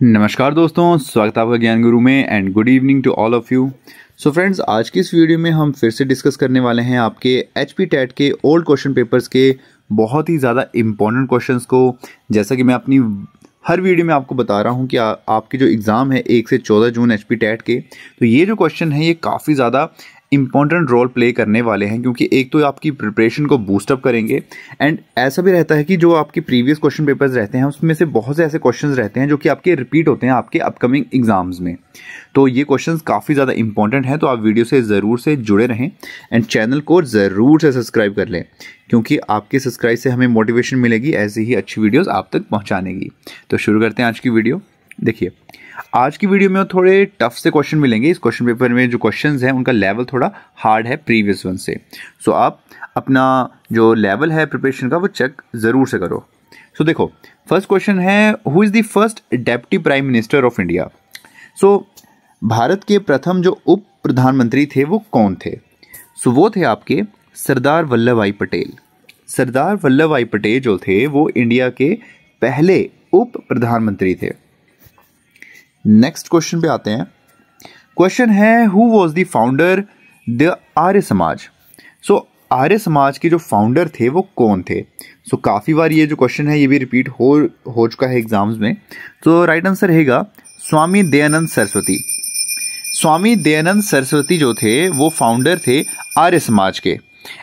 नमस्कार दोस्तों, स्वागत है आपका ज्ञान गुरु में and good evening to all of you. So friends, आज की इस वीडियो में हम फिर से डिस्कस करने वाले हैं आपके एचपी टेट के ओल्ड क्वेश्चन पेपर्स के बहुत ही ज़्यादा इंपॉर्टेंट क्वेश्चंस को। जैसा कि मैं अपनी हर वीडियो में आपको बता रहा हूं कि आपके जो एग्ज़ाम है 1 से 14 जून एचपी टेट के, तो ये जो क्वेश्चन है ये काफ़ी ज़्यादा इंपॉर्टेंट रोल प्ले करने वाले हैं, क्योंकि एक तो आपकी प्रिपरेशन को बूस्टअप करेंगे एंड ऐसा भी रहता है कि जो आपके प्रीवियस क्वेश्चन पेपर्स रहते हैं उसमें से बहुत से ऐसे क्वेश्चंस रहते हैं जो कि आपके रिपीट होते हैं आपके अपकमिंग एग्जाम्स में। तो ये क्वेश्चंस काफ़ी ज़्यादा इंपॉर्टेंट हैं, तो आप वीडियो से ज़रूर से जुड़े रहें एंड चैनल को ज़रूर से सब्सक्राइब कर लें, क्योंकि आपके सब्सक्राइब से हमें मोटिवेशन मिलेगी ऐसी ही अच्छी वीडियोज़ आप तक पहुँचाने की। तो शुरू करते हैं आज की वीडियो। देखिए, आज की वीडियो में थोड़े टफ से क्वेश्चन मिलेंगे। इस क्वेश्चन पेपर में जो क्वेश्चंस हैं उनका लेवल थोड़ा हार्ड है प्रीवियस वन से। सो आप अपना जो लेवल है प्रिपरेशन का वो चेक ज़रूर से करो। सो देखो, फर्स्ट क्वेश्चन है, who is the first deputy prime minister of India. So Bharat के प्रथम जो उप प्रधानमंत्री थे वो कौन थे? सो वो थे आपके सरदार वल्लभ भाई पटेल। सरदार वल्लभ भाई पटेल जो थे वो इंडिया के पहले उप प्रधानमंत्री थे। नेक्स्ट क्वेश्चन पे आते हैं। क्वेश्चन है, who was the founder the Arya Samaj. So Arya Samaj के जो फाउंडर थे वो कौन थे? सो काफ़ी बार ये जो क्वेश्चन है ये भी रिपीट हो चुका है एग्जाम्स में। तो राइट आंसर रहेगा स्वामी दयानंद सरस्वती। स्वामी दयानंद सरस्वती जो थे वो फाउंडर थे आर्य समाज के।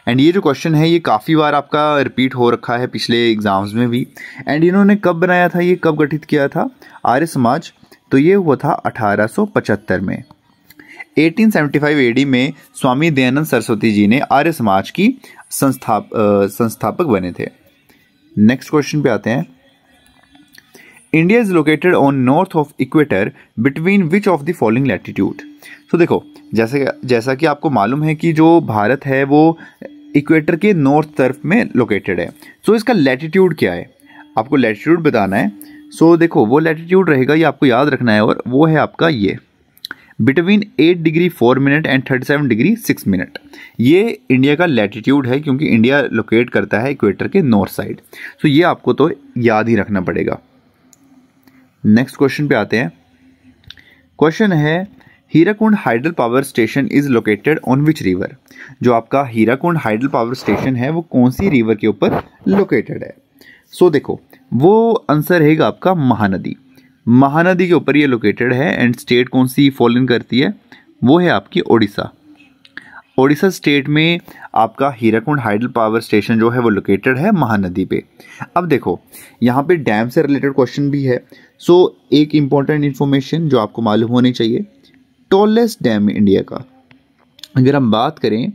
एंड ये जो क्वेश्चन है ये काफ़ी बार आपका रिपीट हो रखा है पिछले एग्जाम्स में भी। एंड इन्होंने कब बनाया था, ये कब गठित किया था आर्य समाज? तो ये हुआ था 1875 में। 1875 एडी में स्वामी दयानंद सरस्वती जी ने आर्य समाज की संस्थापक बने थे। नेक्स्ट क्वेश्चन पे आते हैं। India is located on north of equator between which of the following latitude. तो देखो, जैसा कि आपको मालूम है कि जो भारत है वो इक्वेटर के नॉर्थ तरफ में लोकेटेड है। सो इसका लैटिट्यूड क्या है, आपको लैटिट्यूड बताना है। सो देखो, वो लैटिट्यूड रहेगा, ये आपको याद रखना है, और वो है आपका ये between 8 degree 4 minute and 37 degree 6 minute. ये इंडिया का लैटिट्यूड है, क्योंकि इंडिया लोकेट करता है इक्वेटर के नॉर्थ साइड। सो ये आपको तो याद ही रखना पड़ेगा। नेक्स्ट क्वेश्चन पे आते हैं। क्वेश्चन है, Hirakud hydel power station is located on which river. जो आपका हीराकुंड हाइडल पावर स्टेशन है वो कौन सी रिवर के ऊपर लोकेटेड है? सो देखो, वो आंसर रहेगा आपका महानदी। महानदी के ऊपर ये लोकेटेड है। एंड स्टेट कौन सी फॉल इन करती है? वो है आपकी ओडिशा। ओडिशा स्टेट में आपका हीराकुंड हाइडल पावर स्टेशन जो है वो लोकेटेड है महानदी पे। अब देखो, यहाँ पे डैम से रिलेटेड क्वेश्चन भी है। सो एक इंपॉर्टेंट इन्फॉर्मेशन जो आपको मालूम होनी चाहिए, टॉलेस्ट डैम इंडिया का, अगर हम बात करें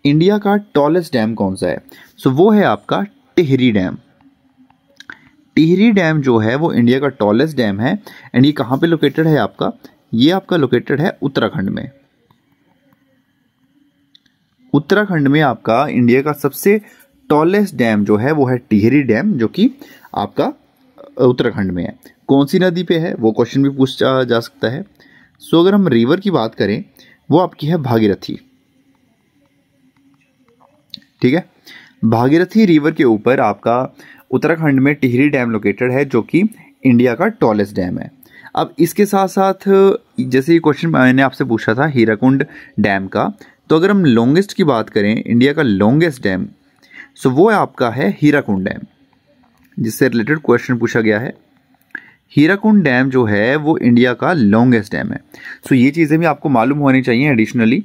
इंडिया का टॉलेस्ट डैम कौन सा है, सो वो है आपका टिहरी डैम। टिहरी डैम जो है वो इंडिया का टॉलेस्ट डैम है। एंड ये कहाँ पे लोकेटेड है आपका? ये आपका लोकेटेड है उत्तराखंड में। उत्तराखंड में आपका इंडिया का सबसे टॉलेस्ट डैम जो है वो है टिहरी डैम, जो कि आपका उत्तराखंड में है। कौन सी नदी पे है वो क्वेश्चन भी पूछा जा सकता है। सो अगर हम रिवर की बात करें वो आपकी है भागीरथी। ठीक है, भागीरथी रिवर के ऊपर आपका उत्तराखंड में टिहरी डैम लोकेटेड है, जो कि इंडिया का टॉलेस्ट डैम है। अब इसके साथ साथ जैसे ये क्वेश्चन मैंने आपसे पूछा था हीराकुंड डैम का, तो अगर हम लॉन्गेस्ट की बात करें, इंडिया का लॉन्गेस्ट डैम, सो वो आपका है हीराकुंड डैम, जिससे रिलेटेड क्वेश्चन पूछा गया है। हीराकुंड डैम जो है वो इंडिया का लॉन्गेस्ट डैम है। सो ये चीज़ें भी आपको मालूम होनी चाहिए एडिशनली।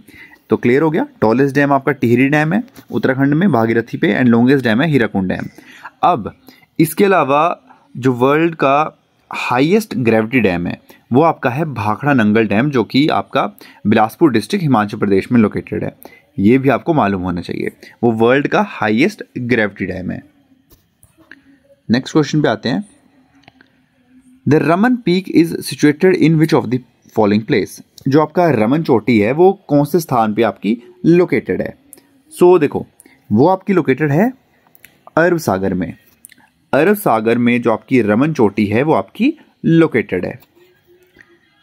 तो क्लियर हो गया, टॉलेस्ट डैम आपका टिहरी डैम है उत्तराखंड में भागीरथी पे, एंड लॉन्गेस्ट डैम है हीराकुंड डैम। अब इसके अलावा जो वर्ल्ड का हाईएस्ट ग्रेविटी डैम है वो आपका है भाखड़ा नंगल डैम, जो कि आपका बिलासपुर डिस्ट्रिक्ट हिमाचल प्रदेश में लोकेटेड है। ये भी आपको मालूम होना चाहिए, वो वर्ल्ड का हाईएस्ट ग्रेविटी डैम है। नेक्स्ट क्वेश्चन पे आते हैं। The Raman peak is situated in which of the following place. जो आपका रमन चोटी है वो कौन से स्थान पे आपकी लोकेटेड है? सो देखो, वो आपकी लोकेटेड है अरब सागर में। अरब सागर में जो आपकी रमन चोटी है वो आपकी लोकेटेड है।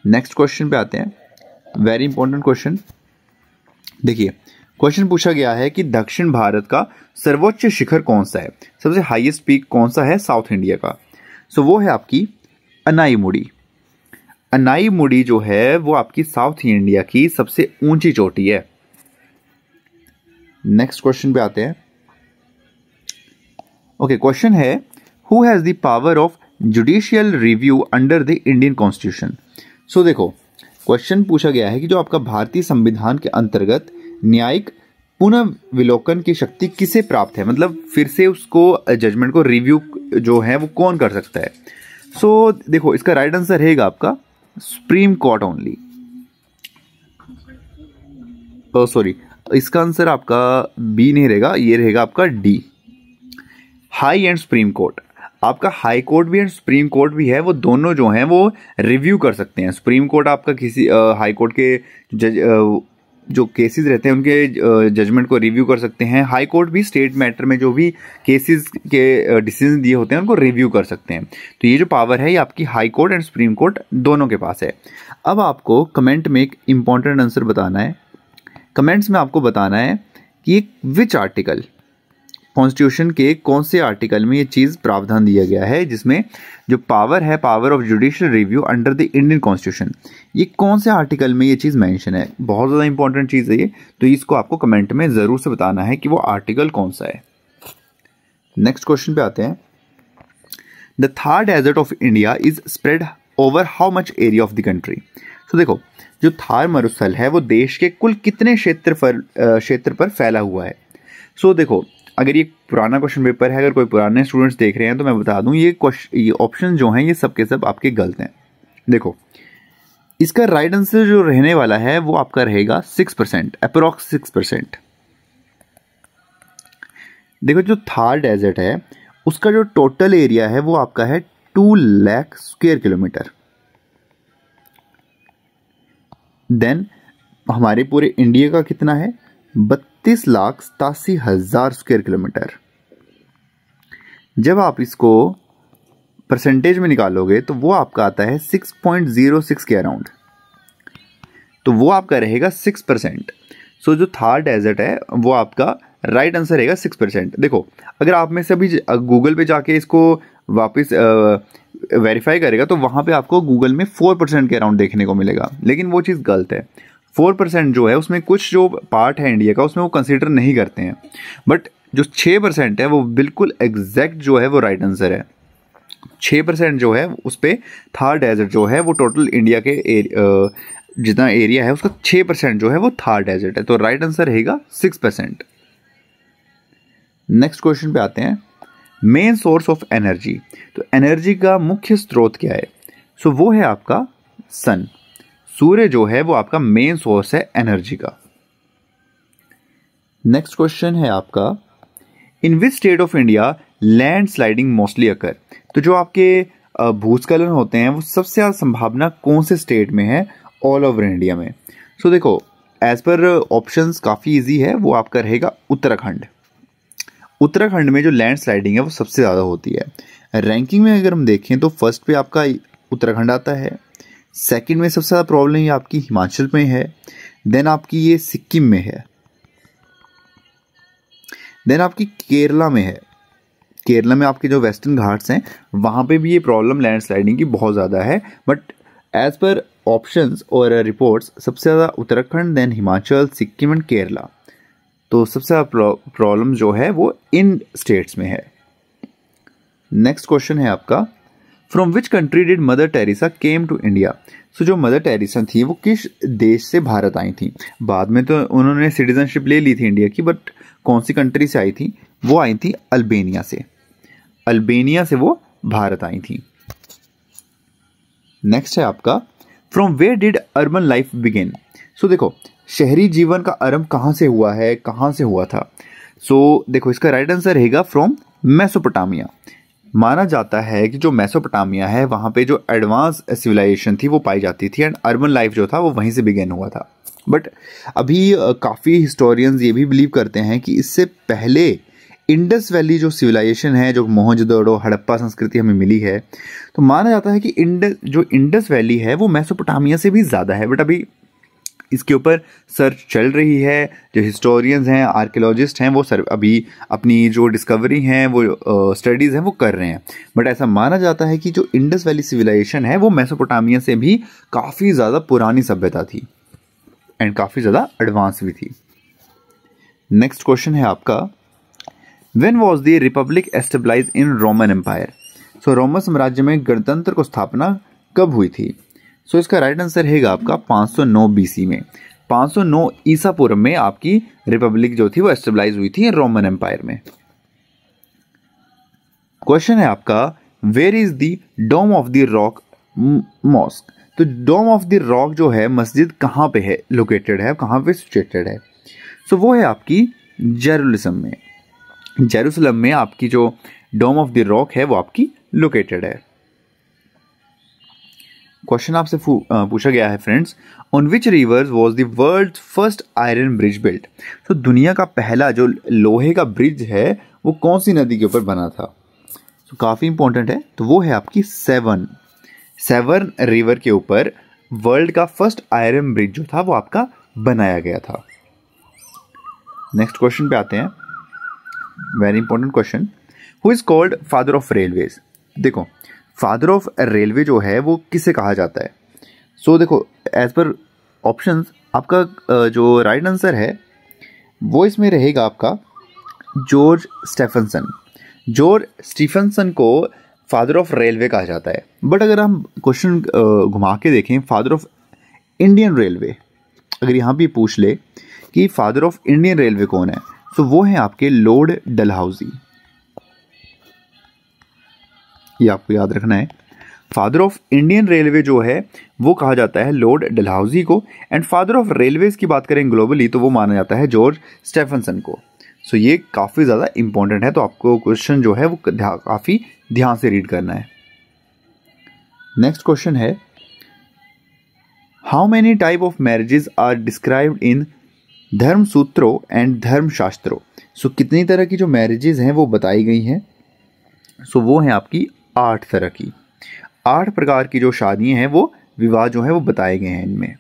नेक्स्ट क्वेश्चन पे आते हैं, वेरी इंपॉर्टेंट क्वेश्चन। देखिए, क्वेश्चन पूछा गया है कि दक्षिण भारत का सर्वोच्च शिखर कौन सा है, सबसे हाईएस्ट पीक कौन सा है साउथ इंडिया का? सो वो है आपकी अनाईमुड़ी। अनाई मुड़ी जो है वो आपकी साउथ इंडिया की सबसे ऊंची चोटी है। नेक्स्ट क्वेश्चन पे आते हैं। ओके, क्वेश्चन है who has the power of judicial review under the Indian constitution. So देखो, क्वेश्चन पूछा गया है कि जो आपका भारतीय संविधान के अंतर्गत न्यायिक पुनर्विलोकन की शक्ति किसे प्राप्त है, मतलब फिर से उसको जजमेंट को रिव्यू जो है वो कौन कर सकता है। सो देखो, इसका राइट आंसर रहेगा आपका सुप्रीम कोर्ट ओनली। सॉरी, इसका आंसर आपका बी नहीं रहेगा, ये रहेगा आपका D, high and supreme court. आपका हाई कोर्ट भी एंड सुप्रीम कोर्ट भी है, वो दोनों जो हैं वो रिव्यू कर सकते हैं। सुप्रीम कोर्ट आपका किसी हाई कोर्ट के जो केसेस रहते हैं उनके जजमेंट को रिव्यू कर सकते हैं। हाई कोर्ट भी स्टेट मैटर में जो भी केसेस के डिसीजन दिए होते हैं उनको रिव्यू कर सकते हैं। तो ये जो पावर है ये आपकी high court and supreme court दोनों के पास है। अब आपको कमेंट में एक इंपॉर्टेंट आंसर बताना है। कमेंट्स में आपको बताना है कि विच आर्टिकल, कॉन्स्टिट्यूशन के कौन से आर्टिकल में ये चीज़ प्रावधान दिया गया है जिसमें जो पावर है, power of judicial review under the Indian constitution, ये कौन से आर्टिकल में ये चीज़ मेंशन है। बहुत ज़्यादा इंपॉर्टेंट चीज़ है ये, तो इसको आपको कमेंट में ज़रूर से बताना है कि वो आर्टिकल कौन सा है। नेक्स्ट क्वेश्चन पे आते हैं। The Thar desert of India is spread over how much area of the country. तो देखो, जो थार मरुस्थल है वो देश के कुल कितने क्षेत्र पर फैला हुआ है। सो देखो, अगर ये पुराना क्वेश्चन पेपर है, अगर कोई पुराने स्टूडेंट्स देख रहे हैं तो मैं बता दूं ये ऑप्शन जो हैं ये सब के सब आपके गलत हैं। देखो, इसका राइट आंसर जो रहने वाला है वो आपका रहेगा 6%, अप्रोक्स 6%। देखो, जो थार डेजर्ट है उसका जो टोटल एरिया है वो आपका है 2 लाख स्क्वायर किलोमीटर। देन हमारे पूरे इंडिया का कितना है, 32,87,000 स्क्वायर किलोमीटर। जब आप इसको परसेंटेज में निकालोगे तो वो आपका आता है 6.06 के अराउंड, तो वो आपका रहेगा 6%। सो जो थार डेजर्ट है वो आपका राइट आंसर रहेगा 6%। देखो, अगर आप में से अभी गूगल पे जाके इसको वापस वेरीफाई करेगा तो वहाँ पे आपको गूगल में 4% के अराउंड देखने को मिलेगा, लेकिन वो चीज़ गलत है। 4% जो है उसमें कुछ जो पार्ट है इंडिया का उसमें वो कंसीडर नहीं करते हैं, बट जो 6% है वो बिल्कुल एग्जैक्ट जो है वो राइट आंसर है। 6% जो है उस पर थार डेजर्ट जो है वो टोटल इंडिया के जितना एरिया है उसका 6% जो है वो थार डेजर्ट है, तो राइट आंसर रहेगा 6%। नेक्स्ट क्वेश्चन पे आते हैं। मेन सोर्स ऑफ एनर्जी, तो एनर्जी का मुख्य स्रोत क्या है। सो वो है आपका सन, सूर्य जो है वो आपका मेन सोर्स है एनर्जी का। नेक्स्ट क्वेश्चन है आपका, in which state of India land sliding mostly occur. तो जो आपके भूस्खलन होते हैं वो सबसे ज़्यादा संभावना कौन से स्टेट में है ऑल ओवर इंडिया में। सो देखो, एज पर ऑप्शंस काफ़ी इजी है, वो आपका रहेगा उत्तराखंड। उत्तराखंड में जो लैंड स्लाइडिंग है वो सबसे ज़्यादा होती है। रैंकिंग में अगर हम देखें तो फर्स्ट पे आपका उत्तराखंड आता है, सेकंड में सबसे ज़्यादा प्रॉब्लम ये आपकी हिमाचल में है, देन आपकी ये सिक्किम में है, देन आपकी केरला में है। केरला में आपके जो वेस्टर्न घाट्स हैं वहाँ पे भी ये प्रॉब्लम लैंडस्लाइडिंग की बहुत ज़्यादा है, बट एज पर ऑप्शंस और रिपोर्ट्स सबसे ज़्यादा उत्तराखंड, देन हिमाचल, सिक्किम एंड केरला। तो सबसे ज़्यादा प्रॉब्लम जो है वो इन स्टेट्स में है। नेक्स्ट क्वेश्चन है आपका, from which country did Mother Teresa came to India. So जो मदर टेरेसा थी वो किस देश से भारत आई थी। बाद में तो उन्होंने सिटीजनशिप ले ली थी इंडिया की, बट कौन सी कंट्री से आई थी, वो आई थी अल्बानिया से। अल्बानिया से वो भारत आई थी। नेक्स्ट है आपका, from where did urban life begin. So देखो, शहरी जीवन का आरंभ कहाँ से हुआ है, कहाँ से हुआ था। सो देखो, इसका राइट आंसर रहेगा फ्रॉम मेसोपोटामिया। माना जाता है कि जो मेसोपोटामिया है वहाँ पे जो एडवांस सिविलाइजेशन थी वो पाई जाती थी, एंड अर्बन लाइफ जो था वो वहीं से बिगिन हुआ था। बट अभी काफ़ी हिस्टोरियंस ये भी बिलीव करते हैं कि इससे पहले इंडस वैली जो सिविलाइजेशन है, जो मोहनजोदड़ो हड़प्पा संस्कृति हमें मिली है, तो माना जाता है कि इंडस वैली है वो मेसोपोटामिया से भी ज़्यादा है। बट अभी इसके ऊपर सर्च चल रही है। जो हिस्टोरियंस हैं, आर्कियोलॉजिस्ट हैं, वो अभी अपनी जो डिस्कवरी हैं, वो स्टडीज़ हैं, वो कर रहे हैं। बट ऐसा माना जाता है कि जो इंडस वैली सिविलाइजेशन है वो मेसोपोटामिया से भी काफ़ी ज़्यादा पुरानी सभ्यता थी एंड काफ़ी ज़्यादा एडवांस भी थी। नेक्स्ट क्वेश्चन है आपका, when was the republic established in Roman empire? So Roman साम्राज्य में गणतंत्र को स्थापना कब हुई थी? सो इसका राइट आंसर रहेगा आपका 509 बीसी में। 509 ईसा पूर्व में आपकी रिपब्लिक जो थी वो एस्टेब्लाइज हुई थी रोमन एम्पायर में। क्वेश्चन है आपका, where is the dome of the rock mosque? तो डोम ऑफ द रॉक जो है मस्जिद कहाँ पे है, लोकेटेड है, कहाँ पे सिचुएटेड है? सो वो है आपकी जेरूसलम में। जेरूसलम में आपकी जो डोम ऑफ द रॉक है वो आपकी लोकेटेड है। क्वेश्चन आपसे पूछा गया है friends, on which rivers was the world's first iron bridge built? तो दुनिया का पहला जो लोहे का ब्रिज है वो कौन सी नदी के ऊपर बना था? तो काफ़ी इंपॉर्टेंट है, तो वो है आपकी सेवन रिवर के ऊपर वर्ल्ड का फर्स्ट आयरन ब्रिज जो था वो आपका बनाया गया था। नेक्स्ट क्वेश्चन पे आते हैं, very important question, who is called father of railways? देखो, फादर ऑफ रेलवे जो है वो किसे कहा जाता है? सो देखो, एज पर ऑप्शंस आपका जो राइट आंसर है वो इसमें रहेगा आपका जॉर्ज स्टीफनसन। जॉर्ज स्टीफनसन को फादर ऑफ रेलवे कहा जाता है। बट अगर हम क्वेश्चन घुमा के देखें, फादर ऑफ इंडियन रेलवे, अगर यहाँ भी पूछ ले कि फादर ऑफ इंडियन रेलवे कौन है, तो वो है आपके लॉर्ड डलहौजी। ये आपको याद रखना है, फादर ऑफ इंडियन रेलवे जो है वो कहा जाता है लॉर्ड डलहौजी को, एंड फादर ऑफ रेलवेज की बात करें ग्लोबली तो वो माना जाता है जॉर्ज स्टीफनसन को। सो ये काफ़ी ज़्यादा इंपॉर्टेंट है, तो आपको क्वेश्चन जो है वो काफ़ी ध्यान से रीड करना है। नेक्स्ट क्वेश्चन है, how many type of marriages are described in धर्मसूत्रों एंड धर्मशास्त्रों? सो कितनी तरह की जो मैरिजेस हैं वो बताई गई हैं? सो वो हैं आपकी 8 तरह की, 8 प्रकार की जो शादियां हैं वो विवाह जो है वो बताए गए हैं इनमें।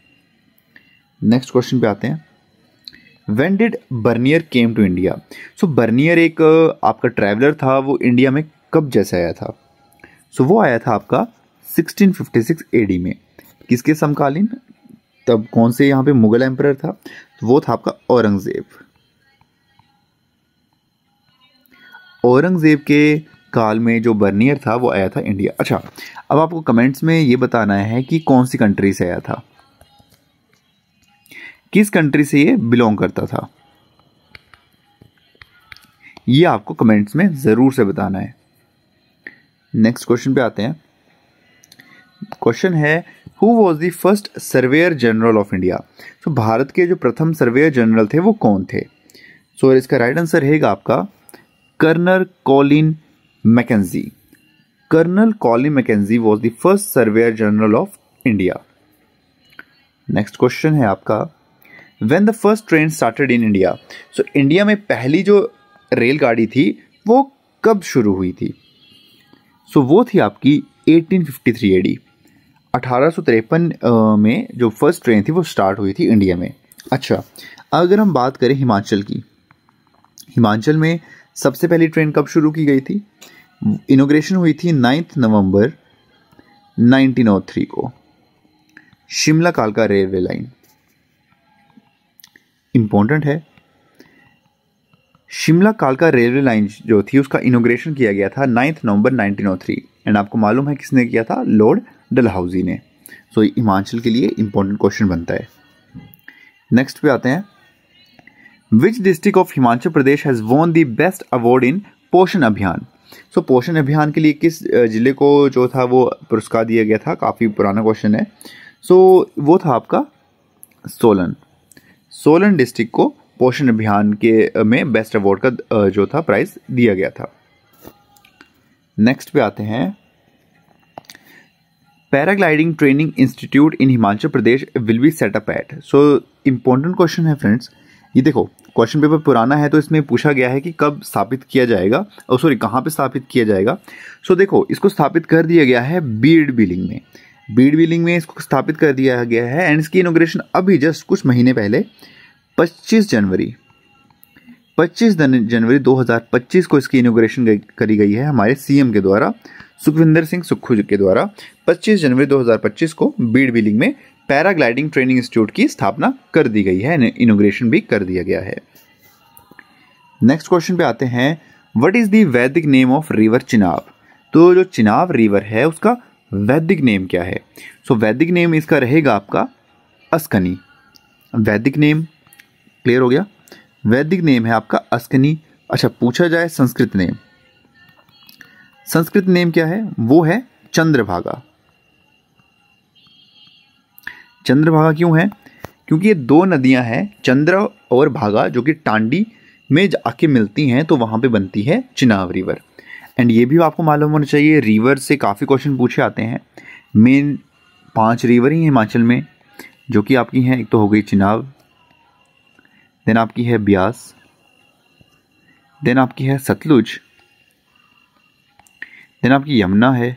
नेक्स्ट क्वेश्चन पे आते हैं, when did Bernier came to India? So Bernier एक आपका ट्रैवलर था, वो इंडिया में कब जैसे आया था? सो वो आया था आपका 1656 एडी में। किसके समकालीन? तब कौन से यहाँ पे मुगल एम्परर था? तो वो था आपका औरंगजेब। औरंगजेब के काल में जो बर्नियर था वो आया था इंडिया। अच्छा, अब आपको कमेंट्स में ये बताना है कि कौन सी कंट्री से आया था, किस कंट्री से ये बिलोंग करता था, ये आपको कमेंट्स में ज़रूर से बताना है। नेक्स्ट क्वेश्चन पे आते हैं, क्वेश्चन है, who was the first surveyor general of India? तो भारत के जो प्रथम सर्वेयर जनरल थे वो कौन थे? सो इसका राइट आंसर रहेगा आपका colonel Colin Mackenzie. Colonel Colin Mackenzie was the first surveyor general of India. Next question है आपका, when the first train started in India? So India में पहली जो रेलगाड़ी थी वो कब शुरू हुई थी? सो वो थी आपकी 1853 एडी। 1853 में जो फर्स्ट ट्रेन थी वो स्टार्ट हुई थी इंडिया में। अच्छा, अगर हम बात करें हिमाचल की, हिमाचल में सबसे पहली ट्रेन कब शुरू की गई थी? इनॉग्रेशन हुई थी 9 नवंबर 1903 को, शिमला कालका रेलवे लाइन। इंपॉर्टेंट है, शिमला कालका रेलवे लाइन जो थी उसका इनॉग्रेशन किया गया था 9 नवंबर 1903, एंड आपको मालूम है किसने किया था? लॉर्ड डलहौजी ने। सो हिमाचल के लिए इंपॉर्टेंट क्वेश्चन बनता है। नेक्स्ट पे आते हैं, which district of Himachal Pradesh has won the best award in पोषण अभियान? सो पोषण अभियान के लिए किस जिले को जो था वो पुरस्कार दिया गया था? काफ़ी पुराना क्वेश्चन है। सो वो था आपका सोलन। सोलन डिस्ट्रिक्ट को पोषण अभियान के में बेस्ट अवार्ड का जो था प्राइज दिया गया था। नेक्स्ट पे आते हैं, paragliding training institute in Himachal Pradesh will be setup at? So important question है फ्रेंड्स। ये देखो, क्वेश्चन पेपर पुराना है तो इसमें पूछा गया है कि कब स्थापित किया जाएगा, और सॉरी कहाँ पे स्थापित किया जाएगा। सो देखो, इसको स्थापित कर दिया गया है बीड बिलिंग में। बीड बिलिंग में इसको स्थापित कर दिया गया है एंड इसकी इनॉग्रेशन अभी जस्ट कुछ महीने पहले 25 जनवरी 2025 को इसकी इनॉग्रेशन करी गई है हमारे सीएम के द्वारा, सुखविंदर सिंह सुक्खू के द्वारा। 25 जनवरी 2025 को बीड बिलिंग में पैराग्लाइडिंग ट्रेनिंग इंस्टीट्यूट की स्थापना कर दी गई है, इनॉग्रेशन भी कर दिया गया है। नेक्स्ट क्वेश्चन पे आते हैं, व्हाट इज द वैदिक नेम ऑफ रिवर चिनाब? तो जो चिनाब रिवर है उसका वैदिक नेम क्या है? सो वैदिक नेम इसका रहेगा आपका अस्कनी। वैदिक नेम क्लियर हो गया, वैदिक नेम है आपका अस्कनी। अच्छा, पूछा जाए संस्कृत नेम, संस्कृत नेम क्या है? वो है चंद्रभागा। चंद्रभागा क्यों है? क्योंकि ये दो नदियां हैं चंद्र और भागा जो कि टांडी में जाके मिलती हैं, तो वहां पे बनती है चिनाब रिवर। एंड ये भी आपको मालूम होना चाहिए, रिवर से काफ़ी क्वेश्चन पूछे आते हैं। मेन 5 रिवर ही हिमाचल में जो कि आपकी हैं, एक तो हो गई चिनाब, देन आपकी है ब्यास, देन आपकी है सतलुज, देन आपकी यमुना है,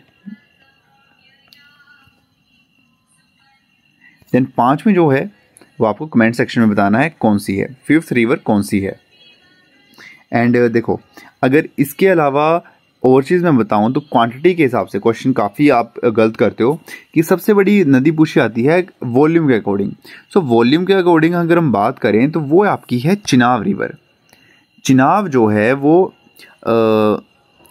देन 5 में जो है वो आपको कमेंट सेक्शन में बताना है कौन सी है, 5th रिवर कौन सी है। एंड देखो, अगर इसके अलावा और चीज़ मैं बताऊं तो क्वांटिटी के हिसाब से क्वेश्चन काफ़ी आप गलत करते हो कि सबसे बड़ी नदी पूछी आती है वॉल्यूम के अकॉर्डिंग। सो वॉल्यूम के अकॉर्डिंग अगर हम बात करें तो वो आपकी है चिनाब रिवर। चिनाब जो है वो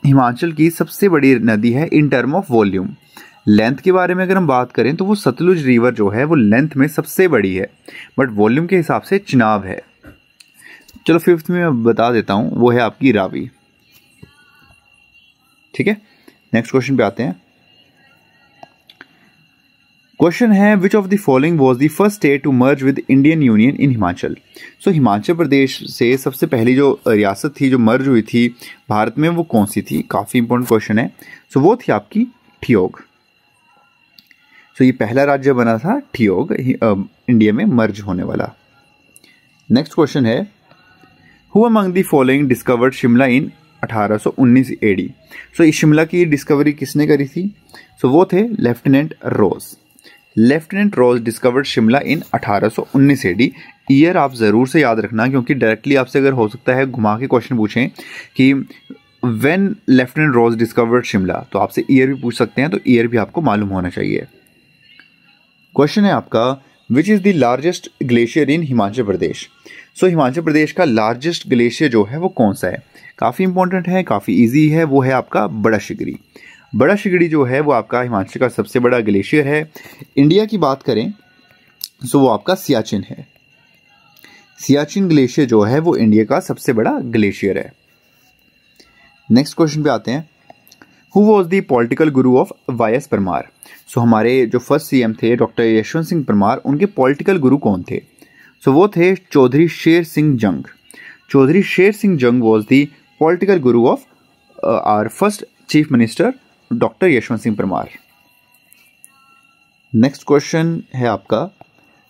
हिमाचल की सबसे बड़ी नदी है in term of volume. Length के बारे में अगर हम बात करें तो वो सतलुज रिवर जो है वो लेंथ में सबसे बड़ी है, बट वॉल्यूम के हिसाब से चिनाब है। चलो 5th में मैं बता देता हूँ, वो है आपकी रावी। ठीक है, नेक्स्ट क्वेश्चन पे आते हैं। क्वेश्चन है, which of the following was the first state to merge with Indian union in Himachal? So Himachal Pradesh से सबसे पहली जो रियासत थी जो मर्ज हुई थी भारत में, वो कौन सी थी? काफी इंपॉर्टेंट क्वेश्चन है। सो वो थी आपकी ठियोग। सो ये पहला राज्य बना था ठियोग, इंडिया में मर्ज होने वाला। नेक्स्ट क्वेश्चन है, who among the following discovered Shimla in 1819 AD? So इस शिमला की डिस्कवरी किसने करी थी? सो वो थे lieutenant rose. Lieutenant Rose discovered Shimla in 1819 AD. Year आप जरूर से याद रखना, क्योंकि डायरेक्टली आपसे अगर हो सकता है घुमा के क्वेश्चन पूछें कि when lieutenant Rose discovered Shimla, तो आपसे ईयर भी पूछ सकते हैं, तो ईयर भी आपको मालूम होना चाहिए। क्वेश्चन है आपका, which is the largest glacier in Himachal Pradesh? So Himachal Pradesh का लार्जेस्ट ग्लेशियर जो है वो कौन सा है? काफ़ी इंपॉर्टेंट है, काफ़ी इजी है, वो है आपका बड़ा शिगड़ी। बड़ा शिगड़ी जो है वो आपका हिमाचल का सबसे बड़ा ग्लेशियर है। इंडिया की बात करें तो वो आपका सियाचिन है। सियाचिन ग्लेशियर जो है वो इंडिया का सबसे बड़ा ग्लेशियर है। नेक्स्ट क्वेश्चन पे आते हैं, who was the political guru of वाई.एस. Parmar? सो हमारे जो फर्स्ट सीएम थे डॉक्टर यशवंत सिंह परमार, उनके पॉलिटिकल गुरु कौन थे? सो वो थे चौधरी शेर सिंह जंग। Chaudhary Sher Singh Jung was the political guru of our first chief minister doctor Yashwant Singh Parmar. Next question है आपका,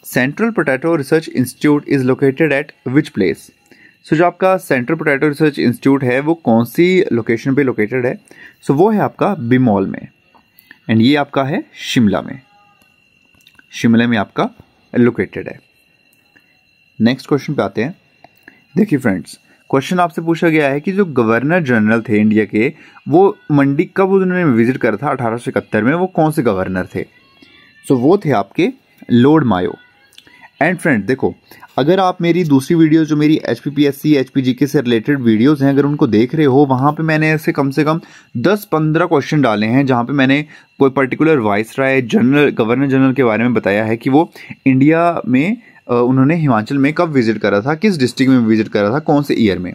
central potato research institute is located at which place? So जो आपका सेंट्रल पोटैटो रिसर्च इंस्टीट्यूट है वो कौन सी लोकेशन पे लोकेटेड है? सो वो है आपका बिमोल में, एंड ये आपका है शिमला में। शिमला में आपका लोकेटेड है। नेक्स्ट क्वेश्चन पे आते हैं। देखिए फ्रेंड्स, क्वेश्चन आपसे पूछा गया है कि जो गवर्नर जनरल थे इंडिया के, वो मंडी कब उन्होंने विजिट करा था 1871 में, वो कौन से गवर्नर थे? सो वो थे आपके लॉर्ड मायो। एंड फ्रेंड देखो, अगर आप मेरी दूसरी वीडियोस जो मेरी HPPSC HPGK से रिलेटेड वीडियोस हैं, अगर उनको देख रहे हो, वहाँ पे मैंने ऐसे कम से कम 10-15 क्वेश्चन डाले हैं जहाँ पे मैंने कोई particular viceroy general governor general के बारे में बताया है कि वो इंडिया में उन्होंने हिमाचल में कब विजिट करा था, किस डिस्ट्रिक्ट में विजिट करा था, कौन से ईयर में।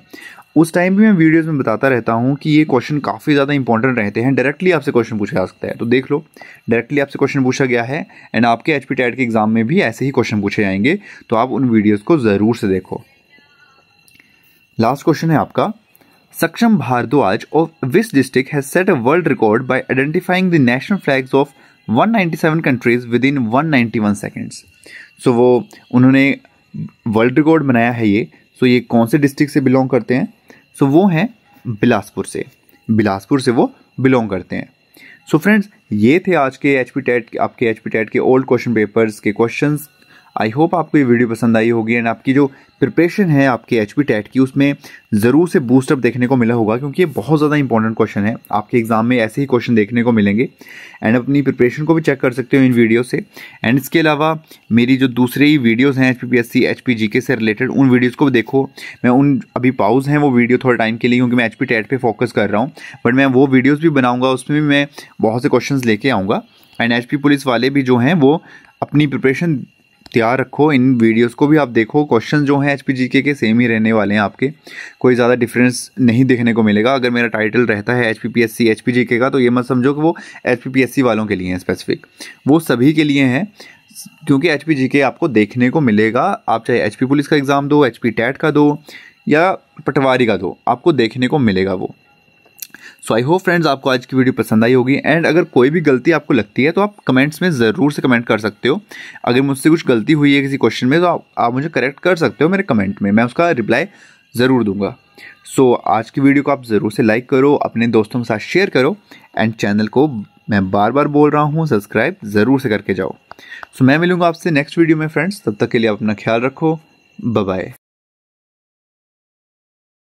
उस टाइम भी मैं वीडियोस में बताता रहता हूँ कि ये क्वेश्चन काफ़ी ज़्यादा इंपॉर्टेंट रहते हैं। डायरेक्टली आपसे क्वेश्चन पूछा जा सकता है, तो देख लो, डायरेक्टली आपसे क्वेश्चन पूछा गया है। एंड आपके HP टैट के एग्जाम में भी ऐसे ही क्वेश्चन पूछे जाएंगे, तो आप उन वीडियोस को ज़रूर से देखो। लास्ट क्वेश्चन है आपका, Saksham Bhardwaj of which district has set a world record by identifying the national flags of 197 countries within 191 seconds? So वो उन्होंने वर्ल्ड रिकॉर्ड बनाया है ये। सो ये कौन से डिस्ट्रिक्ट से बिलोंग करते हैं? सो वो हैं बिलासपुर से। बिलासपुर से वो बिलोंग करते हैं। सो फ्रेंड्स, ये थे आज के आपके HP टेट के ओल्ड क्वेश्चन पेपर्स के क्वेश्चंस। आई होप आपको ये वीडियो पसंद आई होगी एंड आपकी जो प्रिपरेशन है आपके HP टेट की उसमें ज़रूर से बूस्टअप देखने को मिला होगा, क्योंकि ये बहुत ज़्यादा इंपॉर्टेंट क्वेश्चन है। आपके एग्जाम में ऐसे ही क्वेश्चन देखने को मिलेंगे एंड अपनी प्रिपरेशन को भी चेक कर सकते हो इन वीडियो से। एंड इसके अलावा मेरी जो दूसरी वीडियोस हैं HPPSC HPGK से रिलेटेड, उन वीडियोज़ को भी देखो। मैं उन अभी पाउज हैं वो वीडियो थोड़ा टाइम के लिए, क्योंकि मैं HP टेट पे फोकस कर रहा हूँ, बट मैं वो वीडियोज़ भी बनाऊँगा, उसमें भी मैं बहुत से क्वेश्चन लेके आऊँगा। एंड HP पुलिस वाले भी जो हैं वो अपनी प्रिपरेशन तैयार रखो, इन वीडियोस को भी आप देखो। क्वेश्चन जो हैं HPGK के सेम ही रहने वाले हैं, आपके कोई ज़्यादा डिफरेंस नहीं देखने को मिलेगा। अगर मेरा टाइटल रहता है HPPSC HPGK का, तो ये मत समझो कि वो HPPSC वालों के लिए है स्पेसिफिक, वो सभी के लिए हैं, क्योंकि HPGK आपको देखने को मिलेगा। आप चाहे HP पुलिस का एग्ज़ाम दो, HP टेट का दो या पटवारी का दो, आपको देखने को मिलेगा वो। सो आई होप फ्रेंड्स आपको आज की वीडियो पसंद आई होगी। एंड अगर कोई भी गलती आपको लगती है तो आप कमेंट्स में ज़रूर से कमेंट कर सकते हो। अगर मुझसे कुछ गलती हुई है किसी क्वेश्चन में, तो आप मुझे करेक्ट कर सकते हो मेरे कमेंट में, मैं उसका रिप्लाई ज़रूर दूंगा। सो आज की वीडियो को आप ज़रूर से लाइक करो, अपने दोस्तों के साथ शेयर करो एंड चैनल को मैं बार बार बोल रहा हूँ सब्सक्राइब ज़रूर से करके जाओ। सो मैं मिलूँगा आपसे नेक्स्ट वीडियो में फ्रेंड्स, तब तक के लिए आप अपना ख्याल रखो। Bye bye.